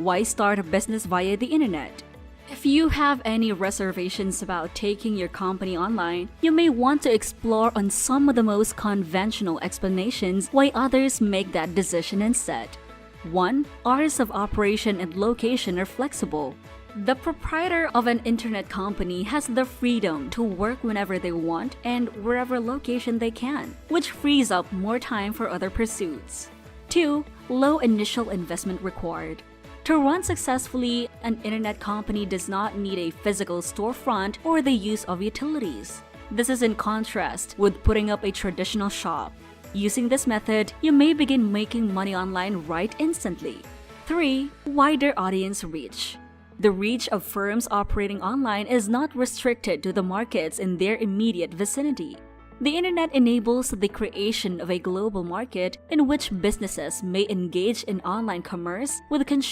Why start a business via the internet? If you have any reservations about taking your company online, you may want to explore on some of the most conventional explanations why others make that decision instead. 1. Hours of operation and location are flexible. The proprietor of an internet company has the freedom to work whenever they want and wherever location they can, which frees up more time for other pursuits. 2. Low initial investment required. To run successfully, an internet company does not need a physical storefront or the use of utilities. This is in contrast with putting up a traditional shop. Using this method, you may begin making money online right instantly. 3. Wider audience reach. The reach of firms operating online is not restricted to the markets in their immediate vicinity. The internet enables the creation of a global market in which businesses may engage in online commerce with consumers